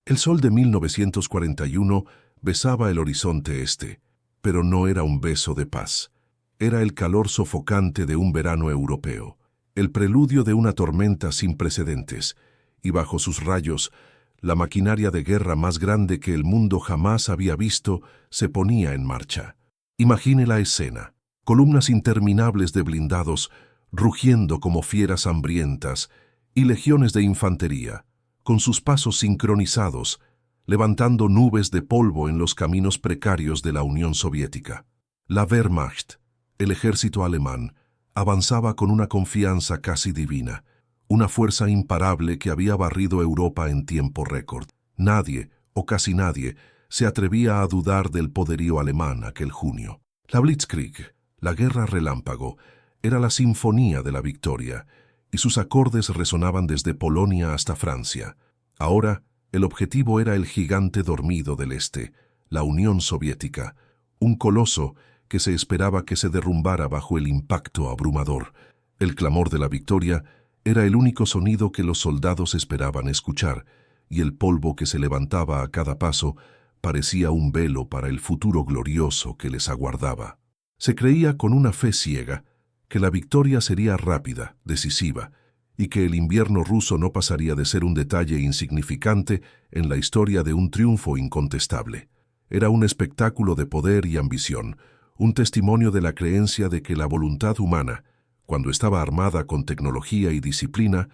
El sol de 1941 besaba el horizonte este, pero no era un beso de paz. Era el calor sofocante de un verano europeo, el preludio de una tormenta sin precedentes, y bajo sus rayos, la maquinaria de guerra más grande que el mundo jamás había visto se ponía en marcha. Imagine la escena: columnas interminables de blindados, rugiendo como fieras hambrientas, y legiones de infantería, con sus pasos sincronizados, levantando nubes de polvo en los caminos precarios de la Unión Soviética. La Wehrmacht, el ejército alemán, avanzaba con una confianza casi divina, una fuerza imparable que había barrido Europa en tiempo récord. Nadie, o casi nadie, se atrevía a dudar del poderío alemán aquel junio. La Blitzkrieg, la guerra relámpago, era la sinfonía de la victoria, y sus acordes resonaban desde Polonia hasta Francia. Ahora, el objetivo era el gigante dormido del Este, la Unión Soviética, un coloso que se esperaba que se derrumbara bajo el impacto abrumador. El clamor de la victoria era el único sonido que los soldados esperaban escuchar, y el polvo que se levantaba a cada paso parecía un velo para el futuro glorioso que les aguardaba. Se creía con una fe ciega que la victoria sería rápida, decisiva, y que el invierno ruso no pasaría de ser un detalle insignificante en la historia de un triunfo incontestable. Era un espectáculo de poder y ambición, un testimonio de la creencia de que la voluntad humana, cuando estaba armada con tecnología y disciplina,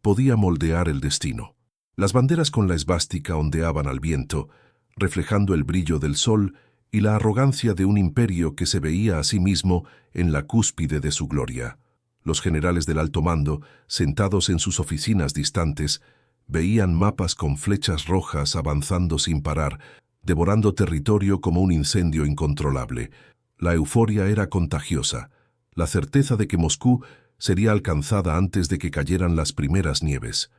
podía moldear el destino. Las banderas con la esvástica ondeaban al viento, reflejando el brillo del sol y la arrogancia de un imperio que se veía a sí mismo en la cúspide de su gloria. Los generales del alto mando, sentados en sus oficinas distantes, veían mapas con flechas rojas avanzando sin parar, devorando territorio como un incendio incontrolable. La euforia era contagiosa, la certeza de que Moscú sería alcanzada antes de que cayeran las primeras nieves.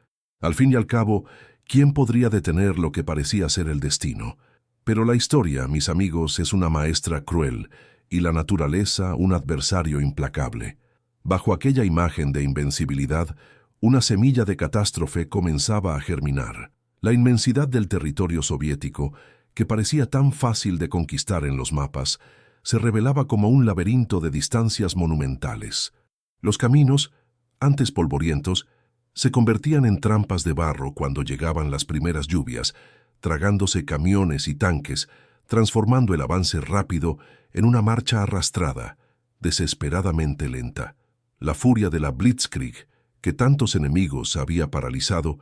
Al fin y al cabo, ¿quién podría detener lo que parecía ser el destino? Pero la historia, mis amigos, es una maestra cruel, y la naturaleza un adversario implacable. Bajo aquella imagen de invencibilidad, una semilla de catástrofe comenzaba a germinar. La inmensidad del territorio soviético, que parecía tan fácil de conquistar en los mapas, se revelaba como un laberinto de distancias monumentales. Los caminos, antes polvorientos, se convertían en trampas de barro cuando llegaban las primeras lluvias, tragándose camiones y tanques, transformando el avance rápido en una marcha arrastrada, desesperadamente lenta. La furia de la Blitzkrieg, que tantos enemigos había paralizado,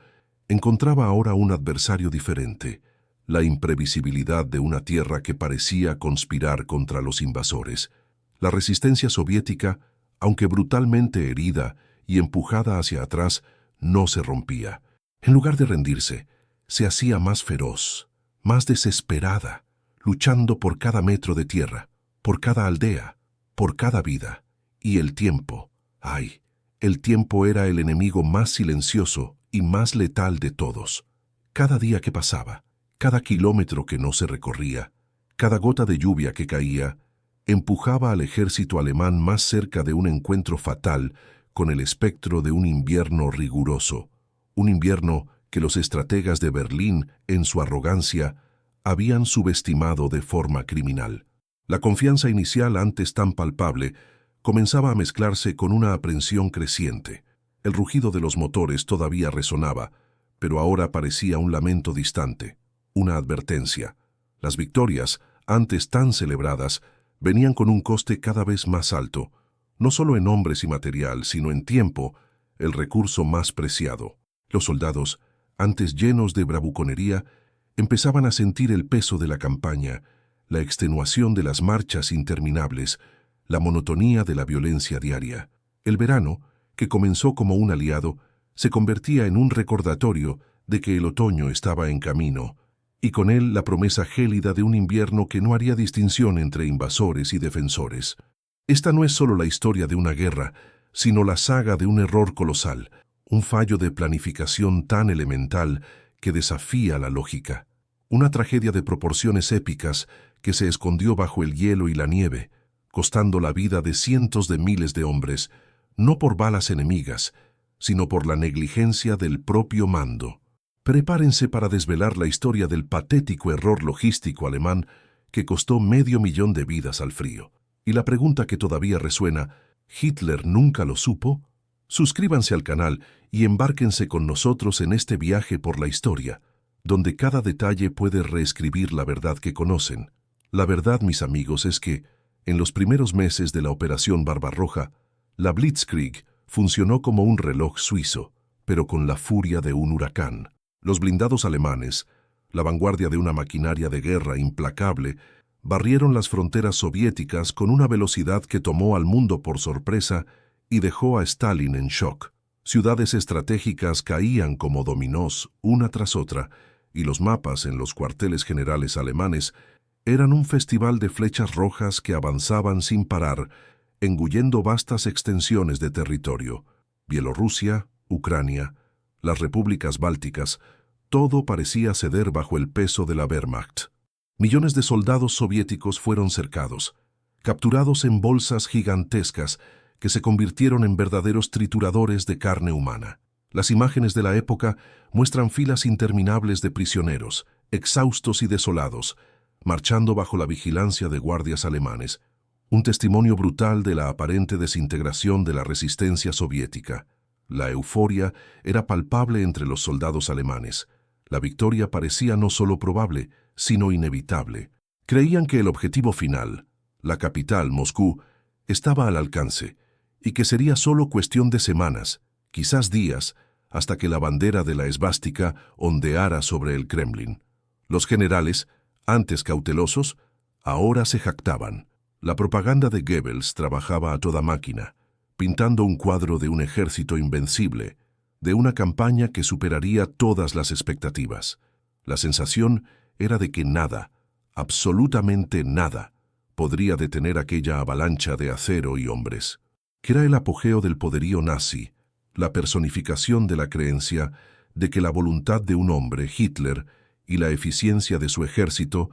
encontraba ahora un adversario diferente: la imprevisibilidad de una tierra que parecía conspirar contra los invasores. La resistencia soviética, aunque brutalmente herida y empujada hacia atrás, no se rompía. En lugar de rendirse, se hacía más feroz, más desesperada, luchando por cada metro de tierra, por cada aldea, por cada vida. Y el tiempo, ¡ay! El tiempo era el enemigo más silencioso y más letal de todos. Cada día que pasaba, cada kilómetro que no se recorría, cada gota de lluvia que caía, empujaba al ejército alemán más cerca de un encuentro fatal con el espectro de un invierno riguroso, un invierno que los estrategas de Berlín, en su arrogancia, habían subestimado de forma criminal. La confianza inicial, antes tan palpable, comenzaba a mezclarse con una aprensión creciente. El rugido de los motores todavía resonaba, pero ahora parecía un lamento distante, una advertencia. Las victorias, antes tan celebradas, venían con un coste cada vez más alto, no solo en hombres y material, sino en tiempo, el recurso más preciado. Los soldados, antes llenos de bravuconería, empezaban a sentir el peso de la campaña, la extenuación de las marchas interminables, la monotonía de la violencia diaria. El verano, que comenzó como un aliado, se convertía en un recordatorio de que el otoño estaba en camino, y con él la promesa gélida de un invierno que no haría distinción entre invasores y defensores. Esta no es solo la historia de una guerra, sino la saga de un error colosal, un fallo de planificación tan elemental que desafía la lógica. Una tragedia de proporciones épicas que se escondió bajo el hielo y la nieve, costando la vida de cientos de miles de hombres, no por balas enemigas, sino por la negligencia del propio mando. Prepárense para desvelar la historia del patético error logístico alemán que costó 500.000 de vidas al frío. Y la pregunta que todavía resuena, ¿Hitler nunca lo supo? Suscríbanse al canal y embárquense con nosotros en este viaje por la historia, donde cada detalle puede reescribir la verdad que conocen. La verdad, mis amigos, es que, en los primeros meses de la Operación Barbarroja, la Blitzkrieg funcionó como un reloj suizo, pero con la furia de un huracán. Los blindados alemanes, la vanguardia de una maquinaria de guerra implacable, barrieron las fronteras soviéticas con una velocidad que tomó al mundo por sorpresa y dejó a Stalin en shock. Ciudades estratégicas caían como dominós una tras otra, y los mapas en los cuarteles generales alemanes eran un festival de flechas rojas que avanzaban sin parar, engullendo vastas extensiones de territorio. Bielorrusia, Ucrania, las repúblicas bálticas, todo parecía ceder bajo el peso de la Wehrmacht. Millones de soldados soviéticos fueron cercados, capturados en bolsas gigantescas que se convirtieron en verdaderos trituradores de carne humana. Las imágenes de la época muestran filas interminables de prisioneros, exhaustos y desolados, marchando bajo la vigilancia de guardias alemanes, un testimonio brutal de la aparente desintegración de la resistencia soviética. La euforia era palpable entre los soldados alemanes. La victoria parecía no solo probable, sino inevitable. Creían que el objetivo final, la capital, Moscú, estaba al alcance, y que sería solo cuestión de semanas, quizás días, hasta que la bandera de la esvástica ondeara sobre el Kremlin. Los generales, antes cautelosos, ahora se jactaban. La propaganda de Goebbels trabajaba a toda máquina, pintando un cuadro de un ejército invencible, de una campaña que superaría todas las expectativas. La sensación era de que nada, absolutamente nada, podría detener aquella avalancha de acero y hombres. Que era el apogeo del poderío nazi, la personificación de la creencia de que la voluntad de un hombre, Hitler, y la eficiencia de su ejército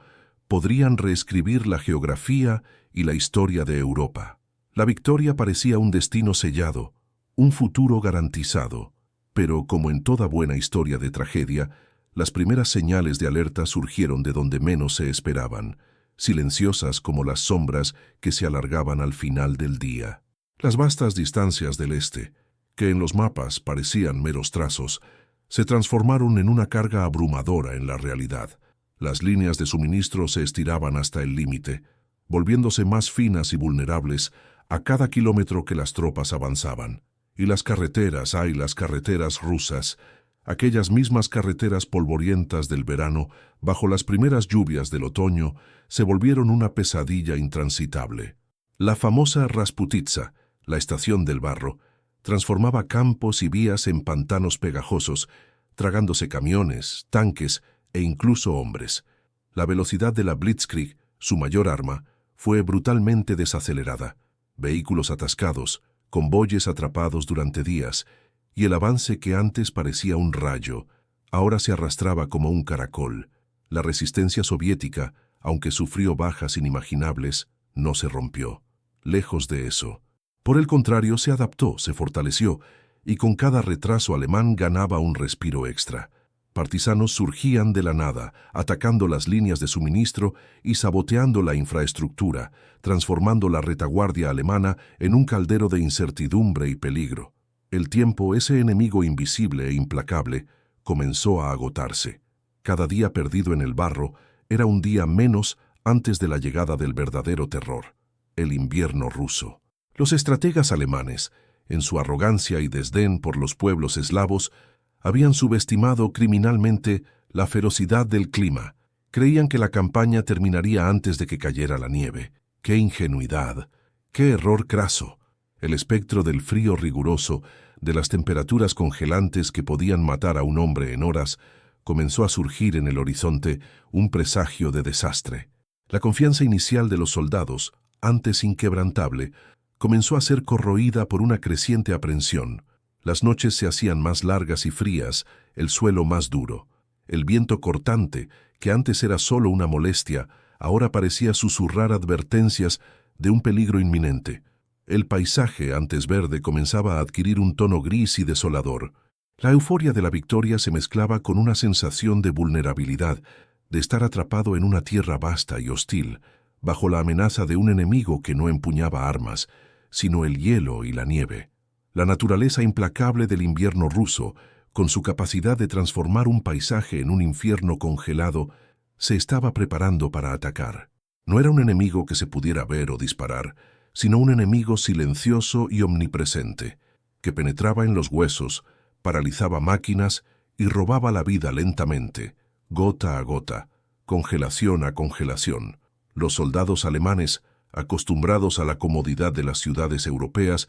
podrían reescribir la geografía y la historia de Europa. La victoria parecía un destino sellado, un futuro garantizado, pero como en toda buena historia de tragedia, las primeras señales de alerta surgieron de donde menos se esperaban, silenciosas como las sombras que se alargaban al final del día. Las vastas distancias del este, que en los mapas parecían meros trazos, se transformaron en una carga abrumadora en la realidad. Las líneas de suministro se estiraban hasta el límite, volviéndose más finas y vulnerables a cada kilómetro que las tropas avanzaban. Y las carreteras rusas, aquellas mismas carreteras polvorientas del verano, bajo las primeras lluvias del otoño, se volvieron una pesadilla intransitable. La famosa Rasputitsa, la estación del barro, transformaba campos y vías en pantanos pegajosos, tragándose camiones, tanques e incluso hombres. La velocidad de la Blitzkrieg, su mayor arma, fue brutalmente desacelerada. Vehículos atascados, convoyes atrapados durante días, y el avance que antes parecía un rayo, ahora se arrastraba como un caracol. La resistencia soviética, aunque sufrió bajas inimaginables, no se rompió. Lejos de eso. Por el contrario, se adaptó, se fortaleció, y con cada retraso alemán ganaba un respiro extra. Partisanos surgían de la nada, atacando las líneas de suministro y saboteando la infraestructura, transformando la retaguardia alemana en un caldero de incertidumbre y peligro. El tiempo, ese enemigo invisible e implacable, comenzó a agotarse. Cada día perdido en el barro era un día menos antes de la llegada del verdadero terror, el invierno ruso. Los estrategas alemanes, en su arrogancia y desdén por los pueblos eslavos, habían subestimado criminalmente la ferocidad del clima. Creían que la campaña terminaría antes de que cayera la nieve. ¡Qué ingenuidad! ¡Qué error craso! El espectro del frío riguroso, de las temperaturas congelantes que podían matar a un hombre en horas, comenzó a surgir en el horizonte un presagio de desastre. La confianza inicial de los soldados, antes inquebrantable, comenzó a ser corroída por una creciente aprensión. Las noches se hacían más largas y frías, el suelo más duro. El viento cortante, que antes era solo una molestia, ahora parecía susurrar advertencias de un peligro inminente. El paisaje, antes verde, comenzaba a adquirir un tono gris y desolador. La euforia de la victoria se mezclaba con una sensación de vulnerabilidad, de estar atrapado en una tierra vasta y hostil, bajo la amenaza de un enemigo que no empuñaba armas, sino el hielo y la nieve. La naturaleza implacable del invierno ruso, con su capacidad de transformar un paisaje en un infierno congelado, se estaba preparando para atacar. No era un enemigo que se pudiera ver o disparar, sino un enemigo silencioso y omnipresente, que penetraba en los huesos, paralizaba máquinas y robaba la vida lentamente, gota a gota, congelación a congelación. Los soldados alemanes, acostumbrados a la comodidad de las ciudades europeas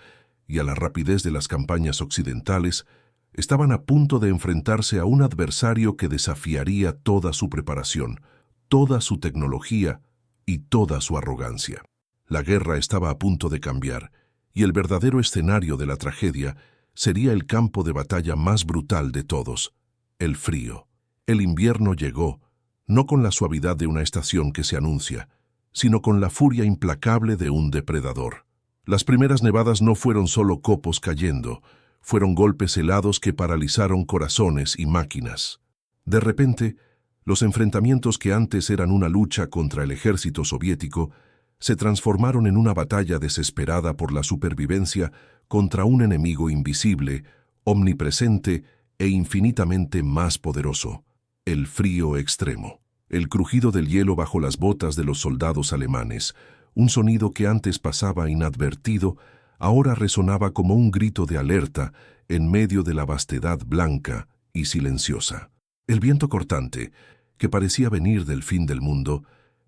y a la rapidez de las campañas occidentales, estaban a punto de enfrentarse a un adversario que desafiaría toda su preparación, toda su tecnología y toda su arrogancia. La guerra estaba a punto de cambiar, y el verdadero escenario de la tragedia sería el campo de batalla más brutal de todos, el frío. El invierno llegó, no con la suavidad de una estación que se anuncia, sino con la furia implacable de un depredador. Las primeras nevadas no fueron solo copos cayendo, fueron golpes helados que paralizaron corazones y máquinas. De repente, los enfrentamientos que antes eran una lucha contra el ejército soviético se transformaron en una batalla desesperada por la supervivencia contra un enemigo invisible, omnipresente e infinitamente más poderoso, el frío extremo. El crujido del hielo bajo las botas de los soldados alemanes, un sonido que antes pasaba inadvertido, ahora resonaba como un grito de alerta en medio de la vastedad blanca y silenciosa. El viento cortante, que parecía venir del fin del mundo,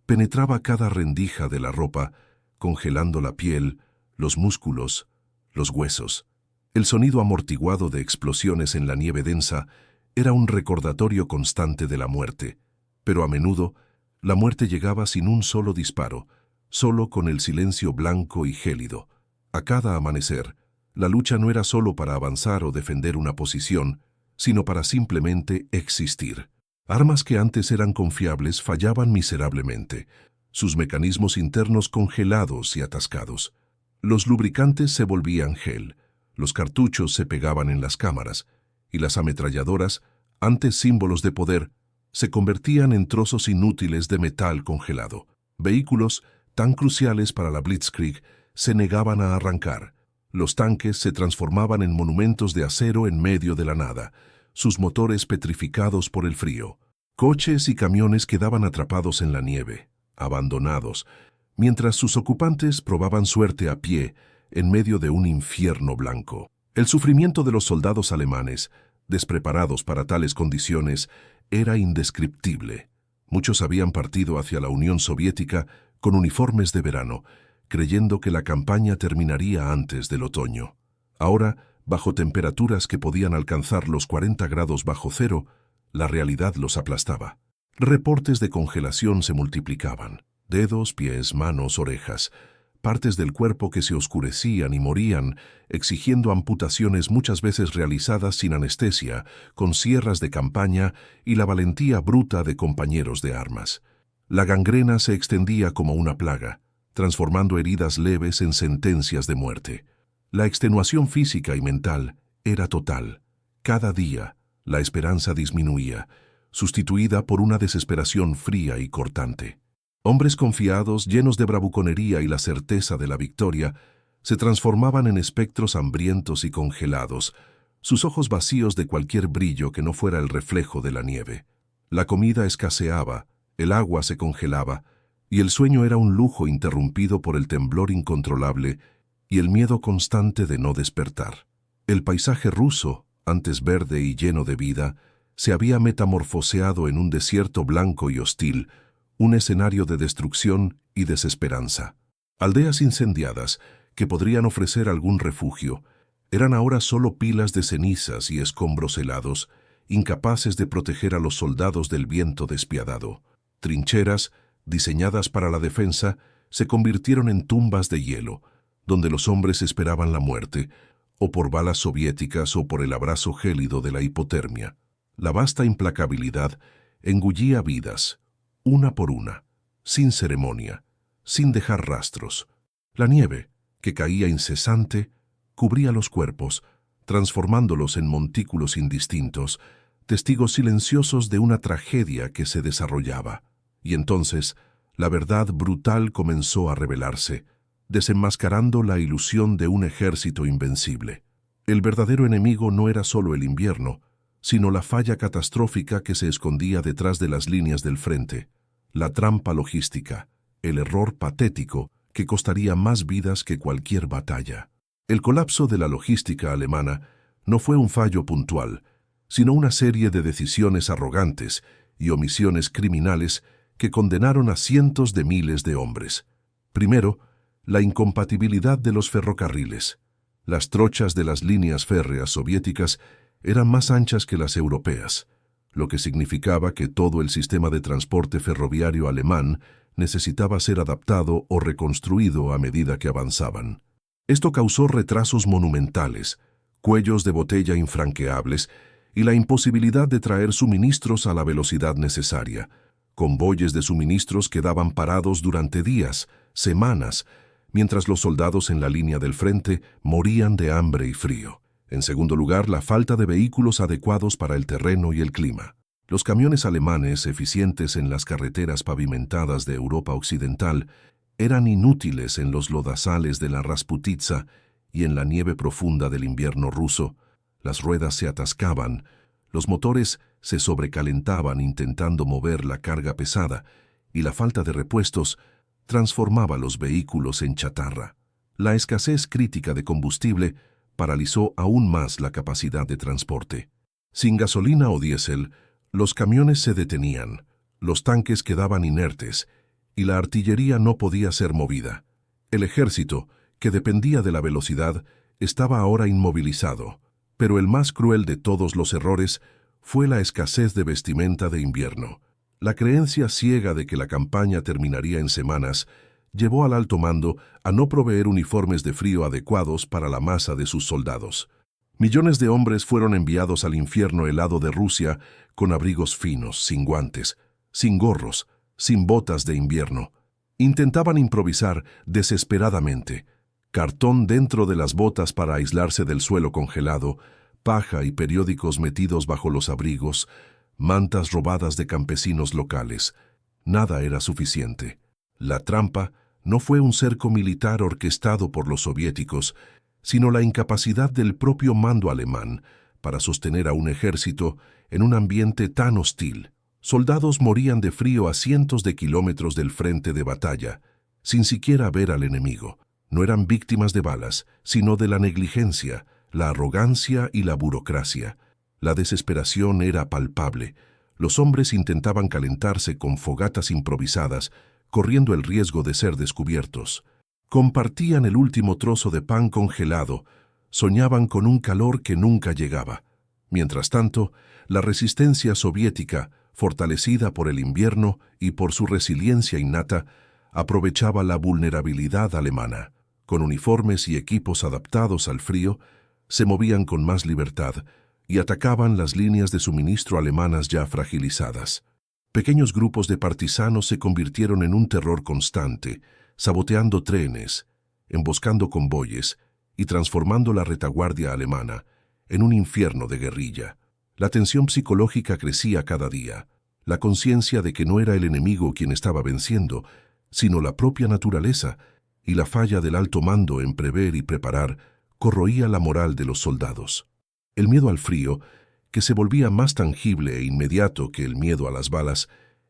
penetraba cada rendija de la ropa, congelando la piel, los músculos, los huesos. El sonido amortiguado de explosiones en la nieve densa era un recordatorio constante de la muerte, pero a menudo la muerte llegaba sin un solo disparo, solo con el silencio blanco y gélido. A cada amanecer, la lucha no era solo para avanzar o defender una posición, sino para simplemente existir. Armas que antes eran confiables fallaban miserablemente, sus mecanismos internos congelados y atascados. Los lubricantes se volvían gel, los cartuchos se pegaban en las cámaras, y las ametralladoras, antes símbolos de poder, se convertían en trozos inútiles de metal congelado. Vehículos, tan cruciales para la Blitzkrieg, se negaban a arrancar. Los tanques se transformaban en monumentos de acero en medio de la nada, sus motores petrificados por el frío. Coches y camiones quedaban atrapados en la nieve, abandonados, mientras sus ocupantes probaban suerte a pie en medio de un infierno blanco. El sufrimiento de los soldados alemanes, despreparados para tales condiciones, era indescriptible. Muchos habían partido hacia la Unión Soviética con uniformes de verano, creyendo que la campaña terminaría antes del otoño. Ahora, bajo temperaturas que podían alcanzar los 40 grados bajo cero, la realidad los aplastaba. Reportes de congelación se multiplicaban. Dedos, pies, manos, orejas, partes del cuerpo que se oscurecían y morían, exigiendo amputaciones muchas veces realizadas sin anestesia, con sierras de campaña y la valentía bruta de compañeros de armas. La gangrena se extendía como una plaga, transformando heridas leves en sentencias de muerte. La extenuación física y mental era total. Cada día, la esperanza disminuía, sustituida por una desesperación fría y cortante. Hombres confiados, llenos de bravuconería y la certeza de la victoria, se transformaban en espectros hambrientos y congelados, sus ojos vacíos de cualquier brillo que no fuera el reflejo de la nieve. La comida escaseaba, el agua se congelaba, y el sueño era un lujo interrumpido por el temblor incontrolable y el miedo constante de no despertar. El paisaje ruso, antes verde y lleno de vida, se había metamorfoseado en un desierto blanco y hostil, un escenario de destrucción y desesperanza. Aldeas incendiadas, que podrían ofrecer algún refugio, eran ahora solo pilas de cenizas y escombros helados, incapaces de proteger a los soldados del viento despiadado. Trincheras, diseñadas para la defensa, se convirtieron en tumbas de hielo, donde los hombres esperaban la muerte, o por balas soviéticas o por el abrazo gélido de la hipotermia. La vasta implacabilidad engullía vidas, una por una, sin ceremonia, sin dejar rastros. La nieve, que caía incesante, cubría los cuerpos, transformándolos en montículos indistintos, testigos silenciosos de una tragedia que se desarrollaba. Y entonces, la verdad brutal comenzó a revelarse, desenmascarando la ilusión de un ejército invencible. El verdadero enemigo no era solo el invierno, sino la falla catastrófica que se escondía detrás de las líneas del frente, la trampa logística, el error patético que costaría más vidas que cualquier batalla. El colapso de la logística alemana no fue un fallo puntual, sino una serie de decisiones arrogantes y omisiones criminales que condenaron a cientos de miles de hombres. Primero, la incompatibilidad de los ferrocarriles. Las trochas de las líneas férreas soviéticas eran más anchas que las europeas, lo que significaba que todo el sistema de transporte ferroviario alemán necesitaba ser adaptado o reconstruido a medida que avanzaban. Esto causó retrasos monumentales, cuellos de botella infranqueables y la imposibilidad de traer suministros a la velocidad necesaria. Convoyes de suministros quedaban parados durante días, semanas, mientras los soldados en la línea del frente morían de hambre y frío. En segundo lugar, la falta de vehículos adecuados para el terreno y el clima. Los camiones alemanes eficientes en las carreteras pavimentadas de Europa Occidental eran inútiles en los lodazales de la Rasputitsa y en la nieve profunda del invierno ruso. Las ruedas se atascaban, los motores se sobrecalentaban intentando mover la carga pesada y la falta de repuestos transformaba los vehículos en chatarra. La escasez crítica de combustible paralizó aún más la capacidad de transporte. Sin gasolina o diésel, los camiones se detenían, los tanques quedaban inertes y la artillería no podía ser movida. El ejército, que dependía de la velocidad, estaba ahora inmovilizado, pero el más cruel de todos los errores fue la escasez de vestimenta de invierno. La creencia ciega de que la campaña terminaría en semanas llevó al alto mando a no proveer uniformes de frío adecuados para la masa de sus soldados. Millones de hombres fueron enviados al infierno helado de Rusia con abrigos finos, sin guantes, sin gorros, sin botas de invierno. Intentaban improvisar desesperadamente. Cartón dentro de las botas para aislarse del suelo congelado, paja y periódicos metidos bajo los abrigos, mantas robadas de campesinos locales. Nada era suficiente. La trampa no fue un cerco militar orquestado por los soviéticos, sino la incapacidad del propio mando alemán para sostener a un ejército en un ambiente tan hostil. Soldados morían de frío a cientos de kilómetros del frente de batalla, sin siquiera ver al enemigo. No eran víctimas de balas, sino de la negligencia, la arrogancia y la burocracia. La desesperación era palpable. Los hombres intentaban calentarse con fogatas improvisadas, corriendo el riesgo de ser descubiertos. Compartían el último trozo de pan congelado, soñaban con un calor que nunca llegaba. Mientras tanto, la resistencia soviética, fortalecida por el invierno y por su resiliencia innata, aprovechaba la vulnerabilidad alemana. Con uniformes y equipos adaptados al frío, se movían con más libertad y atacaban las líneas de suministro alemanas ya fragilizadas. Pequeños grupos de partisanos se convirtieron en un terror constante, saboteando trenes, emboscando convoyes y transformando la retaguardia alemana en un infierno de guerrilla. La tensión psicológica crecía cada día. La conciencia de que no era el enemigo quien estaba venciendo, sino la propia naturaleza, y la falla del alto mando en prever y preparar corroía la moral de los soldados. El miedo al frío, que se volvía más tangible e inmediato que el miedo a las balas,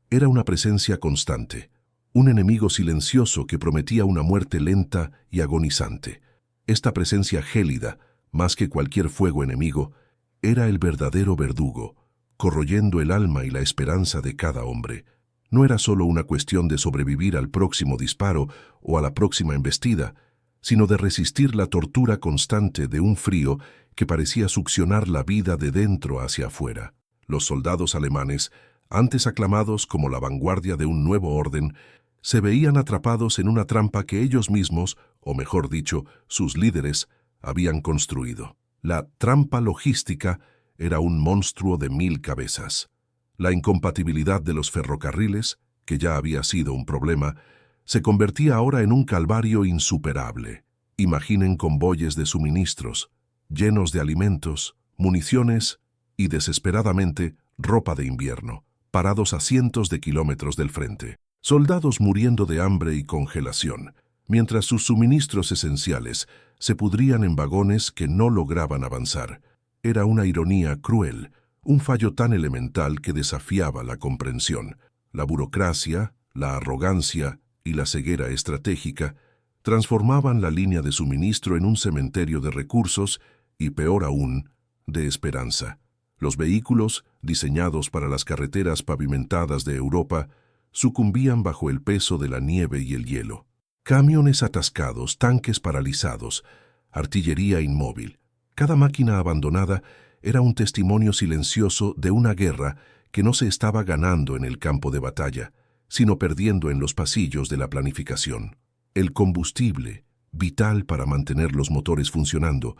era una presencia constante, un enemigo silencioso que prometía una muerte lenta y agonizante. Esta presencia gélida, más que cualquier fuego enemigo, era el verdadero verdugo, corroyendo el alma y la esperanza de cada hombre. No era solo una cuestión de sobrevivir al próximo disparo o a la próxima embestida, sino de resistir la tortura constante de un frío que parecía succionar la vida de dentro hacia afuera. Los soldados alemanes, antes aclamados como la vanguardia de un nuevo orden, se veían atrapados en una trampa que ellos mismos, o mejor dicho, sus líderes, habían construido. La trampa logística era un monstruo de 1000 cabezas. La incompatibilidad de los ferrocarriles, que ya había sido un problema, se convertía ahora en un calvario insuperable. Imaginen convoyes de suministros, llenos de alimentos, municiones y, desesperadamente, ropa de invierno, parados a cientos de kilómetros del frente. Soldados muriendo de hambre y congelación, mientras sus suministros esenciales se pudrían en vagones que no lograban avanzar. Era una ironía cruel, un fallo tan elemental que desafiaba la comprensión. La burocracia, la arrogancia y la ceguera estratégica transformaban la línea de suministro en un cementerio de recursos y, peor aún, de esperanza. Los vehículos, diseñados para las carreteras pavimentadas de Europa, sucumbían bajo el peso de la nieve y el hielo. Camiones atascados, tanques paralizados, artillería inmóvil. Cada máquina abandonada era un testimonio silencioso de una guerra que no se estaba ganando en el campo de batalla, sino perdiendo en los pasillos de la planificación. El combustible, vital para mantener los motores funcionando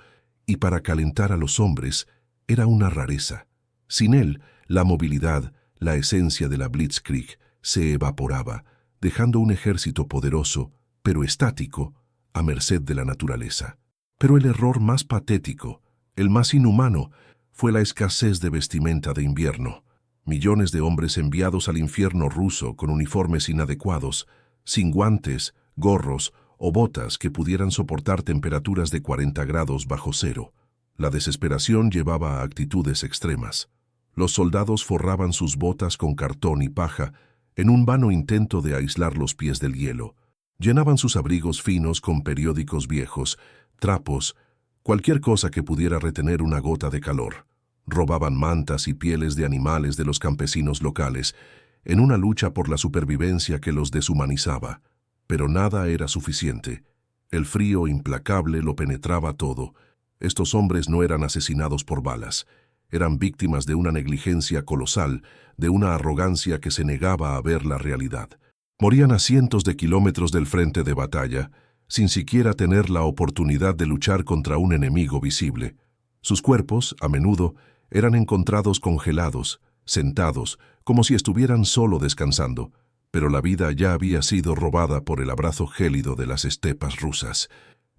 y para calentar a los hombres, era una rareza. Sin él, la movilidad, la esencia de la Blitzkrieg, se evaporaba, dejando un ejército poderoso, pero estático, a merced de la naturaleza. Pero el error más patético, el más inhumano, fue la escasez de vestimenta de invierno. Millones de hombres enviados al infierno ruso con uniformes inadecuados, sin guantes, gorros o botas que pudieran soportar temperaturas de 40 grados bajo cero. La desesperación llevaba a actitudes extremas. Los soldados forraban sus botas con cartón y paja en un vano intento de aislar los pies del hielo. Llenaban sus abrigos finos con periódicos viejos, trapos, cualquier cosa que pudiera retener una gota de calor. Robaban mantas y pieles de animales de los campesinos locales, en una lucha por la supervivencia que los deshumanizaba. Pero nada era suficiente. El frío implacable lo penetraba todo. Estos hombres no eran asesinados por balas. Eran víctimas de una negligencia colosal, de una arrogancia que se negaba a ver la realidad. Morían a cientos de kilómetros del frente de batalla, sin siquiera tener la oportunidad de luchar contra un enemigo visible. Sus cuerpos, a menudo, eran encontrados congelados, sentados, como si estuvieran solo descansando, pero la vida ya había sido robada por el abrazo gélido de las estepas rusas.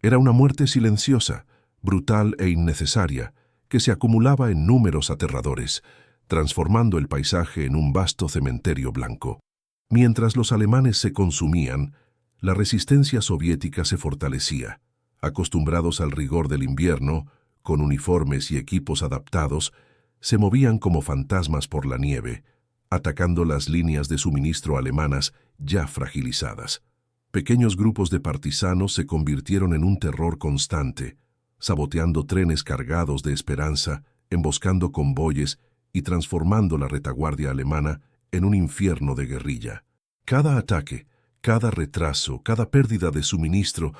Era una muerte silenciosa, brutal e innecesaria, que se acumulaba en números aterradores, transformando el paisaje en un vasto cementerio blanco. Mientras los alemanes se consumían, la resistencia soviética se fortalecía. Acostumbrados al rigor del invierno, con uniformes y equipos adaptados, se movían como fantasmas por la nieve, atacando las líneas de suministro alemanas ya fragilizadas. Pequeños grupos de partisanos se convirtieron en un terror constante, saboteando trenes cargados de esperanza, emboscando convoyes y transformando la retaguardia alemana en un infierno de guerrilla. Cada ataque, cada retraso, cada pérdida de suministro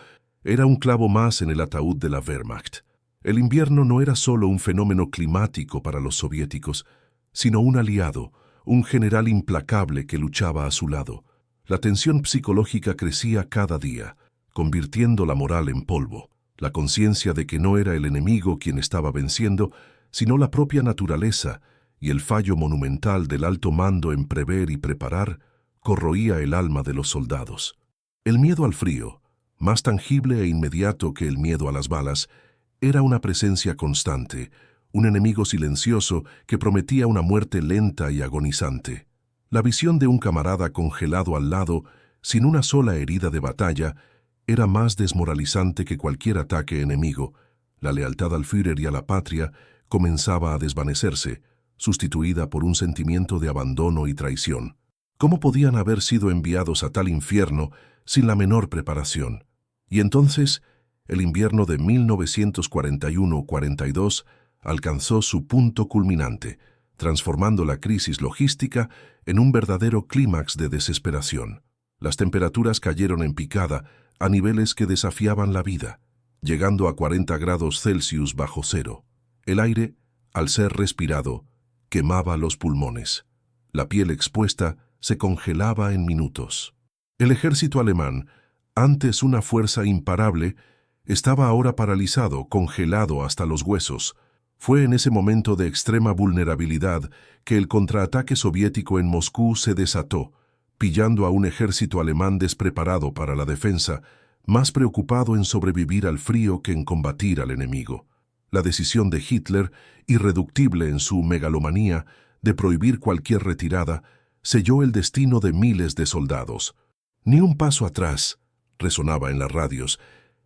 era un clavo más en el ataúd de la Wehrmacht. El invierno no era solo un fenómeno climático para los soviéticos, sino un aliado, un general implacable que luchaba a su lado. La tensión psicológica crecía cada día, convirtiendo la moral en polvo. La conciencia de que no era el enemigo quien estaba venciendo, sino la propia naturaleza, y el fallo monumental del alto mando en prever y preparar, corroía el alma de los soldados. El miedo al frío, más tangible e inmediato que el miedo a las balas, era una presencia constante, un enemigo silencioso que prometía una muerte lenta y agonizante. La visión de un camarada congelado al lado, sin una sola herida de batalla, era más desmoralizante que cualquier ataque enemigo. La lealtad al Führer y a la patria comenzaba a desvanecerse, sustituida por un sentimiento de abandono y traición. ¿Cómo podían haber sido enviados a tal infierno sin la menor preparación? Y entonces, el invierno de 1941-42 alcanzó su punto culminante, transformando la crisis logística en un verdadero clímax de desesperación. Las temperaturas cayeron en picada a niveles que desafiaban la vida, llegando a 40 grados Celsius bajo cero. El aire, al ser respirado, quemaba los pulmones. La piel expuesta se congelaba en minutos. El ejército alemán, antes una fuerza imparable, estaba ahora paralizado, congelado hasta los huesos. Fue en ese momento de extrema vulnerabilidad que el contraataque soviético en Moscú se desató, pillando a un ejército alemán despreparado para la defensa, más preocupado en sobrevivir al frío que en combatir al enemigo. La decisión de Hitler, irreductible en su megalomanía de prohibir cualquier retirada, selló el destino de miles de soldados. «Ni un paso atrás», resonaba en las radios,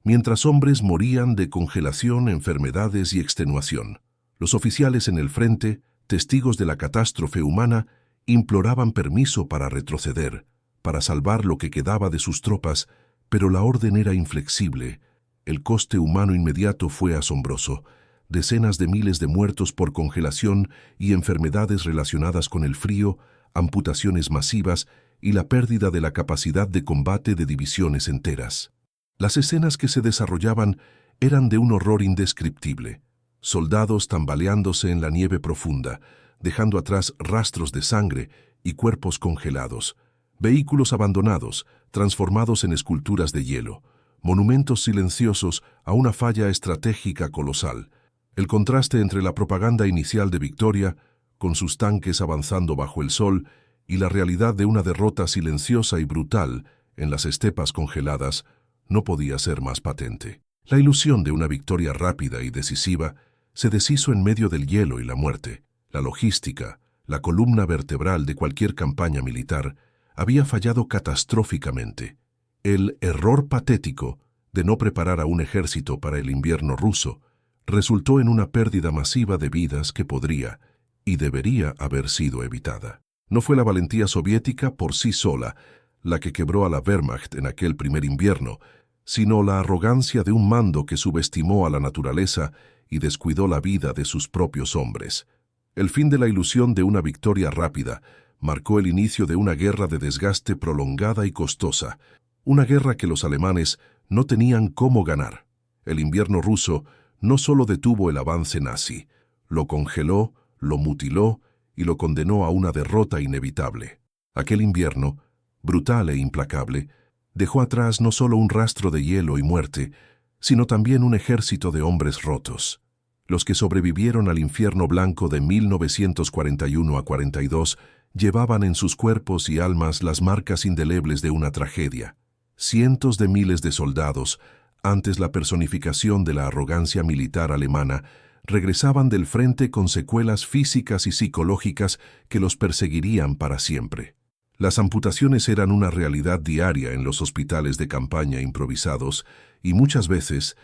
mientras hombres morían de congelación, enfermedades y extenuación. Los oficiales en el frente, testigos de la catástrofe humana, imploraban permiso para retroceder, para salvar lo que quedaba de sus tropas, pero la orden era inflexible. El coste humano inmediato fue asombroso. Decenas de miles de muertos por congelación y enfermedades relacionadas con el frío, amputaciones masivas y la pérdida de la capacidad de combate de divisiones enteras. Las escenas que se desarrollaban eran de un horror indescriptible. Soldados tambaleándose en la nieve profunda, dejando atrás rastros de sangre y cuerpos congelados. Vehículos abandonados, transformados en esculturas de hielo. Monumentos silenciosos a una falla estratégica colosal. El contraste entre la propaganda inicial de victoria, con sus tanques avanzando bajo el sol, y la realidad de una derrota silenciosa y brutal en las estepas congeladas, no podía ser más patente. La ilusión de una victoria rápida y decisiva se deshizo en medio del hielo y la muerte. La logística, la columna vertebral de cualquier campaña militar, había fallado catastróficamente. El error patético de no preparar a un ejército para el invierno ruso resultó en una pérdida masiva de vidas que podría y debería haber sido evitada. No fue la valentía soviética por sí sola la que quebró a la Wehrmacht en aquel primer invierno, sino la arrogancia de un mando que subestimó a la naturaleza y descuidó la vida de sus propios hombres. El fin de la ilusión de una victoria rápida marcó el inicio de una guerra de desgaste prolongada y costosa, una guerra que los alemanes no tenían cómo ganar. El invierno ruso no solo detuvo el avance nazi, lo congeló, lo mutiló y lo condenó a una derrota inevitable. Aquel invierno, brutal e implacable, dejó atrás no solo un rastro de hielo y muerte, sino también un ejército de hombres rotos. Los que sobrevivieron al infierno blanco de 1941 a 42 llevaban en sus cuerpos y almas las marcas indelebles de una tragedia. Cientos de miles de soldados, antes la personificación de la arrogancia militar alemana, regresaban del frente con secuelas físicas y psicológicas que los perseguirían para siempre. Las amputaciones eran una realidad diaria en los hospitales de campaña improvisados y muchas veces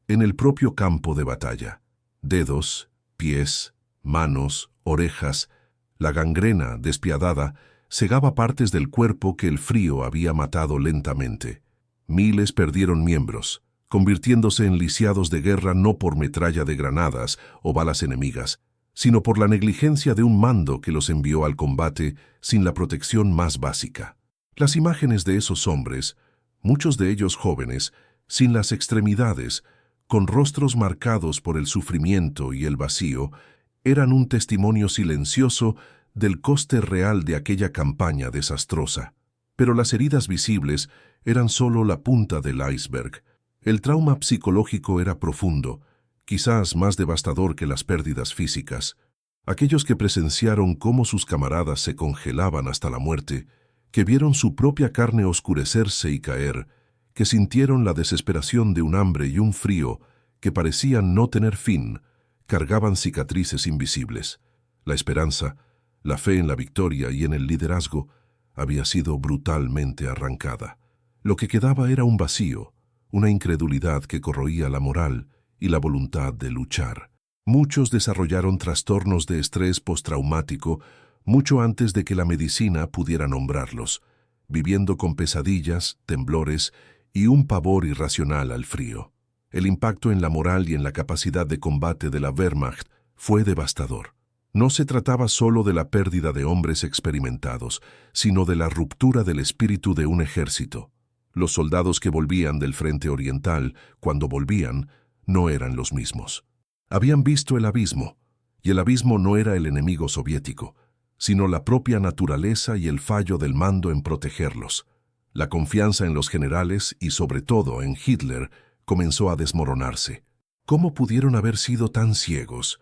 en el propio campo de batalla. Dedos, pies, manos, orejas, la gangrena despiadada cegaba partes del cuerpo que el frío había matado lentamente. Miles perdieron miembros, convirtiéndose en lisiados de guerra no por metralla de granadas o balas enemigas, sino por la negligencia de un mando que los envió al combate sin la protección más básica. Las imágenes de esos hombres, muchos de ellos jóvenes, sin las extremidades, con rostros marcados por el sufrimiento y el vacío, eran un testimonio silencioso del coste real de aquella campaña desastrosa. Pero las heridas visibles eran solo la punta del iceberg. El trauma psicológico era profundo, quizás más devastador que las pérdidas físicas. Aquellos que presenciaron cómo sus camaradas se congelaban hasta la muerte, que vieron su propia carne oscurecerse y caer, que sintieron la desesperación de un hambre y un frío que parecían no tener fin, cargaban cicatrices invisibles. La esperanza, la fe en la victoria y en el liderazgo había sido brutalmente arrancada. Lo que quedaba era un vacío, una incredulidad que corroía la moral y la voluntad de luchar. Muchos desarrollaron trastornos de estrés postraumático mucho antes de que la medicina pudiera nombrarlos, viviendo con pesadillas, temblores y un pavor irracional al frío. El impacto en la moral y en la capacidad de combate de la Wehrmacht fue devastador. No se trataba solo de la pérdida de hombres experimentados, sino de la ruptura del espíritu de un ejército. Los soldados que volvían del frente oriental, cuando volvían, no eran los mismos. Habían visto el abismo, y el abismo no era el enemigo soviético, sino la propia naturaleza y el fallo del mando en protegerlos. La confianza en los generales y sobre todo en Hitler comenzó a desmoronarse. ¿Cómo pudieron haber sido tan ciegos?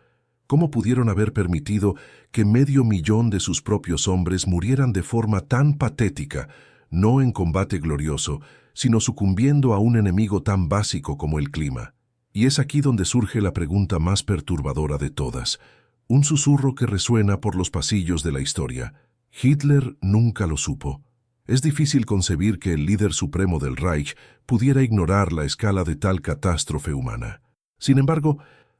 ¿Cómo pudieron haber permitido que 500.000 de sus propios hombres murieran de forma tan patética, no en combate glorioso, sino sucumbiendo a un enemigo tan básico como el clima? Y es aquí donde surge la pregunta más perturbadora de todas, un susurro que resuena por los pasillos de la historia. Hitler nunca lo supo. Es difícil concebir que el líder supremo del Reich pudiera ignorar la escala de tal catástrofe humana. Sin embargo,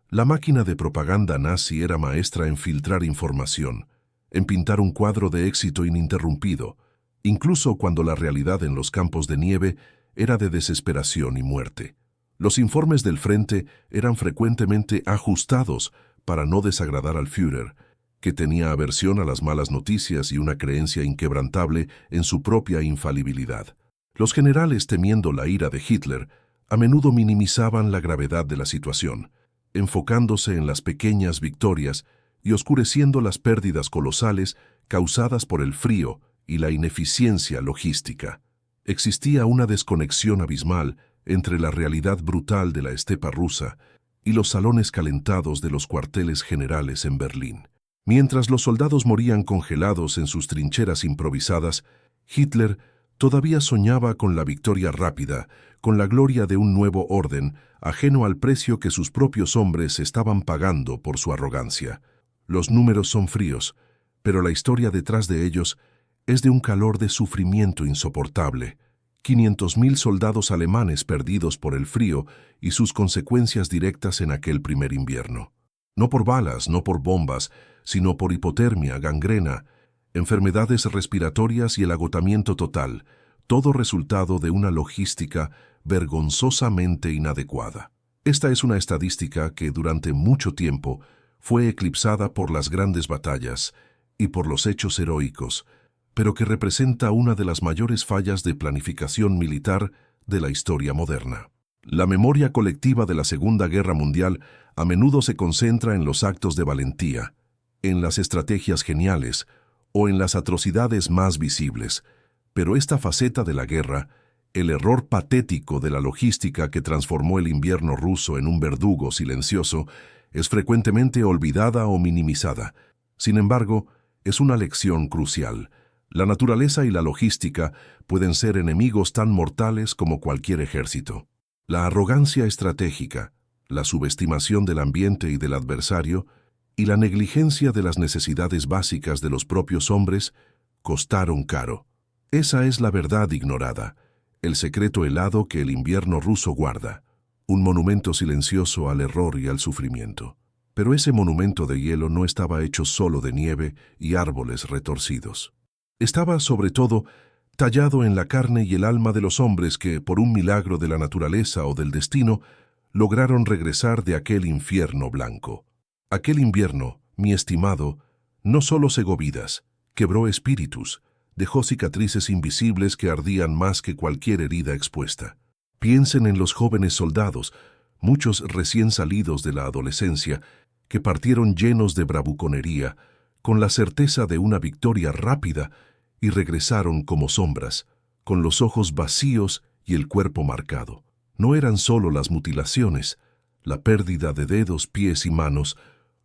la máquina de propaganda nazi era maestra en filtrar información, en pintar un cuadro de éxito ininterrumpido, incluso cuando la realidad en los campos de nieve era de desesperación y muerte. Los informes del frente eran frecuentemente ajustados para no desagradar al Führer, que tenía aversión a las malas noticias y una creencia inquebrantable en su propia infalibilidad. Los generales, temiendo la ira de Hitler, a menudo minimizaban la gravedad de la situación, enfocándose en las pequeñas victorias y oscureciendo las pérdidas colosales causadas por el frío y la ineficiencia logística. Existía una desconexión abismal entre la realidad brutal de la estepa rusa y los salones calentados de los cuarteles generales en Berlín. Mientras los soldados morían congelados en sus trincheras improvisadas, Hitler todavía soñaba con la victoria rápida, con la gloria de un nuevo orden, ajeno al precio que sus propios hombres estaban pagando por su arrogancia. Los números son fríos, pero la historia detrás de ellos es de un calor de sufrimiento insoportable. 500.000 soldados alemanes perdidos por el frío y sus consecuencias directas en aquel primer invierno. No por balas, no por bombas, sino por hipotermia, gangrena, enfermedades respiratorias y el agotamiento total, todo resultado de una logística vergonzosamente inadecuada. Esta es una estadística que durante mucho tiempo fue eclipsada por las grandes batallas y por los hechos heroicos, pero que representa una de las mayores fallas de planificación militar de la historia moderna. La memoria colectiva de la Segunda Guerra Mundial a menudo se concentra en los actos de valentía, en las estrategias geniales o en las atrocidades más visibles, pero esta faceta de la guerra, el error patético de la logística que transformó el invierno ruso en un verdugo silencioso, es frecuentemente olvidada o minimizada. Sin embargo, es una lección crucial. La naturaleza y la logística pueden ser enemigos tan mortales como cualquier ejército. La arrogancia estratégica, la subestimación del ambiente y del adversario, y la negligencia de las necesidades básicas de los propios hombres costaron caro. Esa es la verdad ignorada, el secreto helado que el invierno ruso guarda, un monumento silencioso al error y al sufrimiento. Pero ese monumento de hielo no estaba hecho solo de nieve y árboles retorcidos. Estaba, sobre todo, tallado en la carne y el alma de los hombres que, por un milagro de la naturaleza o del destino, lograron regresar de aquel infierno blanco. Aquel invierno, mi estimado, no solo cegó vidas, quebró espíritus, dejó cicatrices invisibles que ardían más que cualquier herida expuesta. Piensen en los jóvenes soldados, muchos recién salidos de la adolescencia, que partieron llenos de bravuconería, con la certeza de una victoria rápida, y regresaron como sombras, con los ojos vacíos y el cuerpo marcado. No eran solo las mutilaciones, la pérdida de dedos, pies y manos,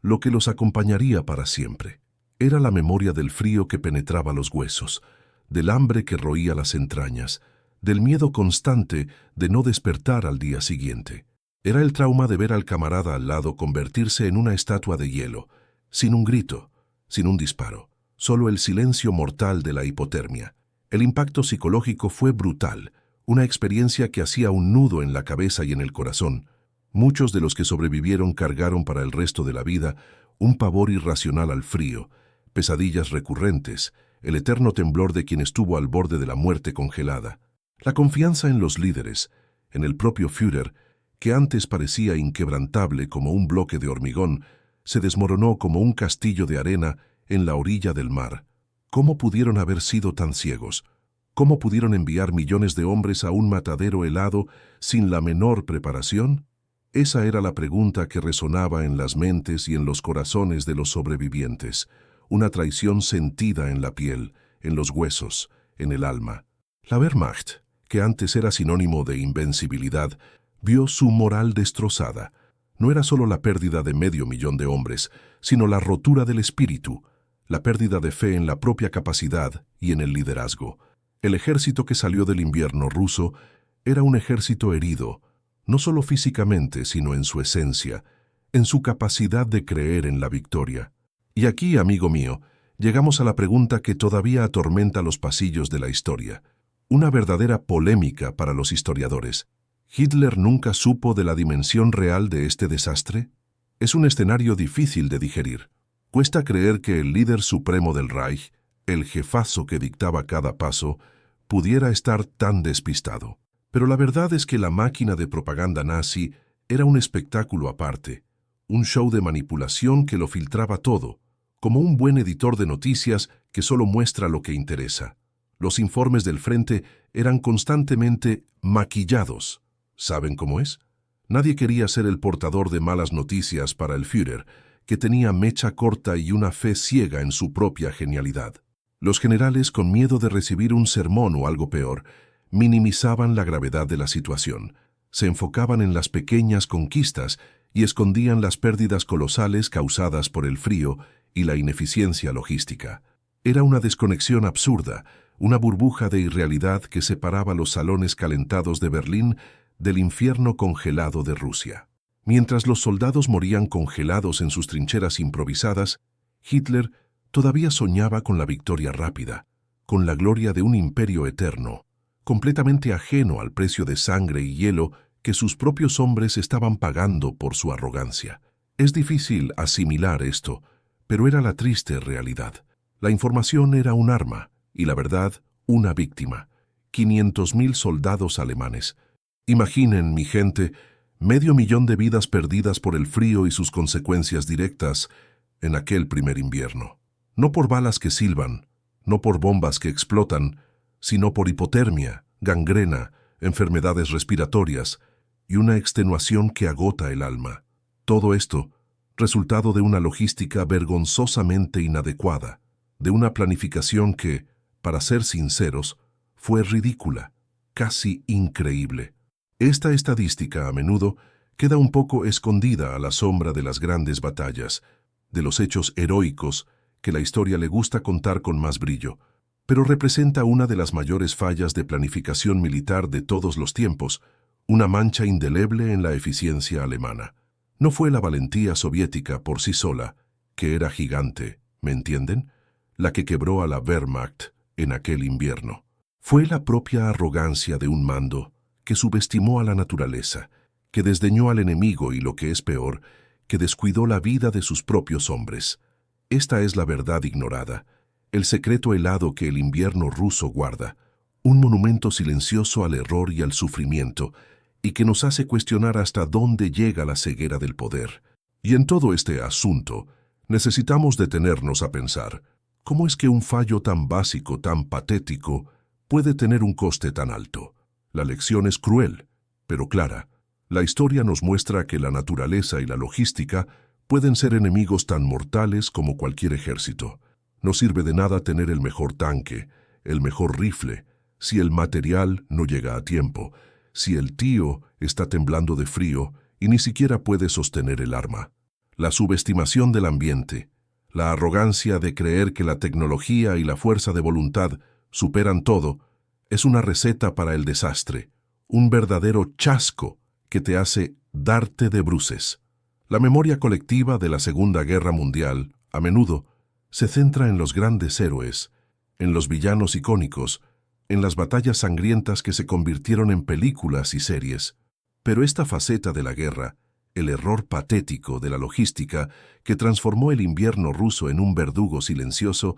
lo que los acompañaría para siempre. Era la memoria del frío que penetraba los huesos, del hambre que roía las entrañas, del miedo constante de no despertar al día siguiente. Era el trauma de ver al camarada al lado convertirse en una estatua de hielo, sin un grito, sin un disparo, solo el silencio mortal de la hipotermia. El impacto psicológico fue brutal, una experiencia que hacía un nudo en la cabeza y en el corazón. Muchos de los que sobrevivieron cargaron para el resto de la vida un pavor irracional al frío, pesadillas recurrentes, el eterno temblor de quien estuvo al borde de la muerte congelada. La confianza en los líderes, en el propio Führer, que antes parecía inquebrantable como un bloque de hormigón, se desmoronó como un castillo de arena en la orilla del mar. ¿Cómo pudieron haber sido tan ciegos? ¿Cómo pudieron enviar millones de hombres a un matadero helado sin la menor preparación? Esa era la pregunta que resonaba en las mentes y en los corazones de los sobrevivientes, una traición sentida en la piel, en los huesos, en el alma. La Wehrmacht, que antes era sinónimo de invencibilidad, vio su moral destrozada. No era solo la pérdida de 500.000 de hombres, sino la rotura del espíritu, la pérdida de fe en la propia capacidad y en el liderazgo. El ejército que salió del invierno ruso era un ejército herido, no solo físicamente, sino en su esencia, en su capacidad de creer en la victoria. Y aquí, amigo mío, llegamos a la pregunta que todavía atormenta los pasillos de la historia, una verdadera polémica para los historiadores. ¿Hitler nunca supo de la dimensión real de este desastre? Es un escenario difícil de digerir. Cuesta creer que el líder supremo del Reich, el jefazo que dictaba cada paso, pudiera estar tan despistado. Pero la verdad es que la máquina de propaganda nazi era un espectáculo aparte, un show de manipulación que lo filtraba todo, como un buen editor de noticias que solo muestra lo que interesa. Los informes del frente eran constantemente maquillados. ¿Saben cómo es? Nadie quería ser el portador de malas noticias para el Führer, que tenía mecha corta y una fe ciega en su propia genialidad. Los generales, con miedo de recibir un sermón o algo peor, minimizaban la gravedad de la situación, se enfocaban en las pequeñas conquistas y escondían las pérdidas colosales causadas por el frío y la ineficiencia logística. Era una desconexión absurda, una burbuja de irrealidad que separaba los salones calentados de Berlín del infierno congelado de Rusia. Mientras los soldados morían congelados en sus trincheras improvisadas, Hitler todavía soñaba con la victoria rápida, con la gloria de un imperio eterno, completamente ajeno al precio de sangre y hielo que sus propios hombres estaban pagando por su arrogancia. Es difícil asimilar esto, pero era la triste realidad. La información era un arma, y la verdad, una víctima. 500.000 soldados alemanes. Imaginen, mi gente, 500.000 de vidas perdidas por el frío y sus consecuencias directas en aquel primer invierno. No por balas que silban, no por bombas que explotan, sino por hipotermia, gangrena, enfermedades respiratorias y una extenuación que agota el alma. Todo esto, resultado de una logística vergonzosamente inadecuada, de una planificación que, para ser sinceros, fue ridícula, casi increíble. Esta estadística, a menudo, queda un poco escondida a la sombra de las grandes batallas, de los hechos heroicos que la historia le gusta contar con más brillo, pero representa una de las mayores fallas de planificación militar de todos los tiempos, una mancha indeleble en la eficiencia alemana. No fue la valentía soviética por sí sola, que era gigante, ¿me entienden?, la que quebró a la Wehrmacht en aquel invierno. Fue la propia arrogancia de un mando que subestimó a la naturaleza, que desdeñó al enemigo y, lo que es peor, que descuidó la vida de sus propios hombres. Esta es la verdad ignorada, el secreto helado que el invierno ruso guarda, un monumento silencioso al error y al sufrimiento, y que nos hace cuestionar hasta dónde llega la ceguera del poder. Y en todo este asunto, necesitamos detenernos a pensar, ¿cómo es que un fallo tan básico, tan patético, puede tener un coste tan alto? La lección es cruel, pero clara. La historia nos muestra que la naturaleza y la logística pueden ser enemigos tan mortales como cualquier ejército. No sirve de nada tener el mejor tanque, el mejor rifle, si el material no llega a tiempo, si el tío está temblando de frío y ni siquiera puede sostener el arma. La subestimación del ambiente, la arrogancia de creer que la tecnología y la fuerza de voluntad superan todo, es una receta para el desastre, un verdadero chasco que te hace darte de bruces. La memoria colectiva de la Segunda Guerra Mundial, a menudo, se centra en los grandes héroes, en los villanos icónicos, en las batallas sangrientas que se convirtieron en películas y series. Pero esta faceta de la guerra, el error patético de la logística que transformó el invierno ruso en un verdugo silencioso,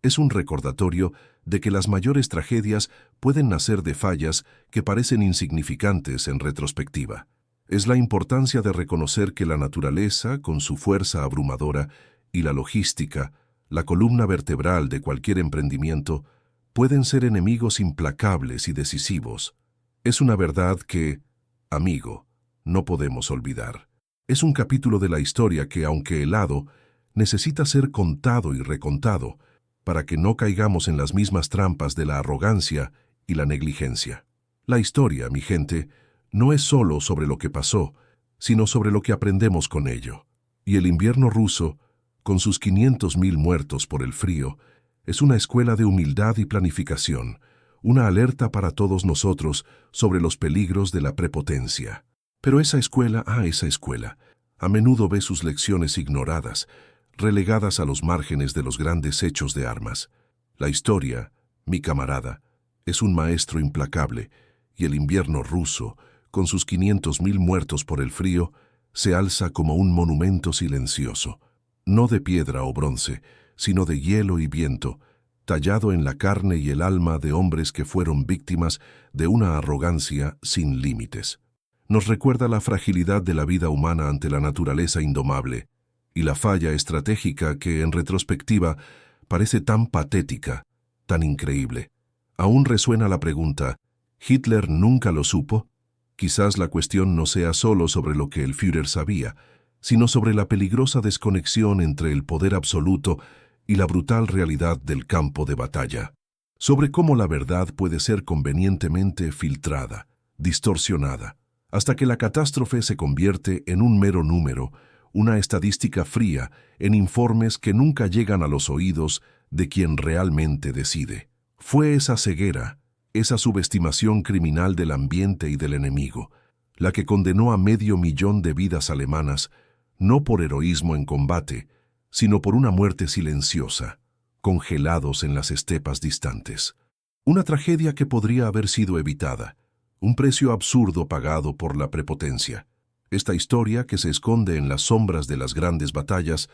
es un recordatorio de que las mayores tragedias pueden nacer de fallas que parecen insignificantes en retrospectiva. Es la importancia de reconocer que la naturaleza, con su fuerza abrumadora, y la logística, la columna vertebral de cualquier emprendimiento, pueden ser enemigos implacables y decisivos. Es una verdad que, amigo, no podemos olvidar. Es un capítulo de la historia que, aunque helado, necesita ser contado y recontado para que no caigamos en las mismas trampas de la arrogancia y la negligencia. La historia, mi gente, no es solo sobre lo que pasó, sino sobre lo que aprendemos con ello. Y el invierno ruso, con sus 500.000 muertos por el frío, es una escuela de humildad y planificación, una alerta para todos nosotros sobre los peligros de la prepotencia. Pero esa escuela, a menudo ve sus lecciones ignoradas, relegadas a los márgenes de los grandes hechos de armas. La historia, mi camarada, es un maestro implacable, y el invierno ruso, con sus 500.000 muertos por el frío, se alza como un monumento silencioso, no de piedra o bronce, sino de hielo y viento, tallado en la carne y el alma de hombres que fueron víctimas de una arrogancia sin límites. Nos recuerda la fragilidad de la vida humana ante la naturaleza indomable y la falla estratégica que, en retrospectiva, parece tan patética, tan increíble. Aún resuena la pregunta, ¿Hitler nunca lo supo? Quizás la cuestión no sea solo sobre lo que el Führer sabía, sino sobre la peligrosa desconexión entre el poder absoluto y la brutal realidad del campo de batalla. Sobre cómo la verdad puede ser convenientemente filtrada, distorsionada, hasta que la catástrofe se convierte en un mero número, una estadística fría, en informes que nunca llegan a los oídos de quien realmente decide. Fue esa ceguera, esa subestimación criminal del ambiente y del enemigo, la que condenó a 500.000 de vidas alemanas, no por heroísmo en combate, sino por una muerte silenciosa, congelados en las estepas distantes. Una tragedia que podría haber sido evitada, un precio absurdo pagado por la prepotencia. Esta historia, que se esconde en las sombras de las grandes batallas,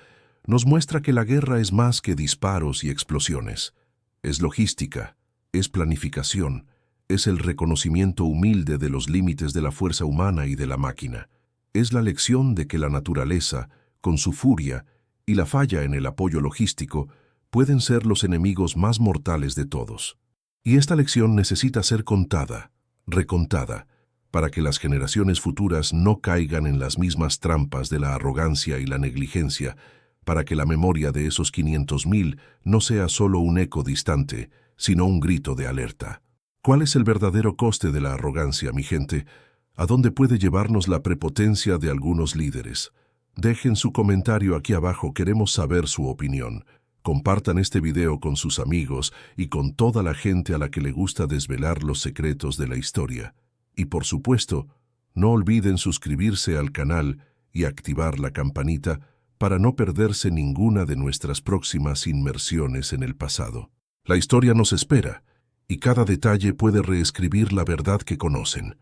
nos muestra que la guerra es más que disparos y explosiones. Es logística, es planificación, es el reconocimiento humilde de los límites de la fuerza humana y de la máquina. Es la lección de que la naturaleza, con su furia y la falla en el apoyo logístico, pueden ser los enemigos más mortales de todos. Y esta lección necesita ser contada, recontada, para que las generaciones futuras no caigan en las mismas trampas de la arrogancia y la negligencia, para que la memoria de esos 500.000 no sea solo un eco distante, sino un grito de alerta. ¿Cuál es el verdadero coste de la arrogancia, mi gente? ¿A dónde puede llevarnos la prepotencia de algunos líderes? Dejen su comentario aquí abajo, queremos saber su opinión. Compartan este video con sus amigos y con toda la gente a la que le gusta desvelar los secretos de la historia. Y por supuesto, no olviden suscribirse al canal y activar la campanita para no perderse ninguna de nuestras próximas inmersiones en el pasado. La historia nos espera, y cada detalle puede reescribir la verdad que conocen.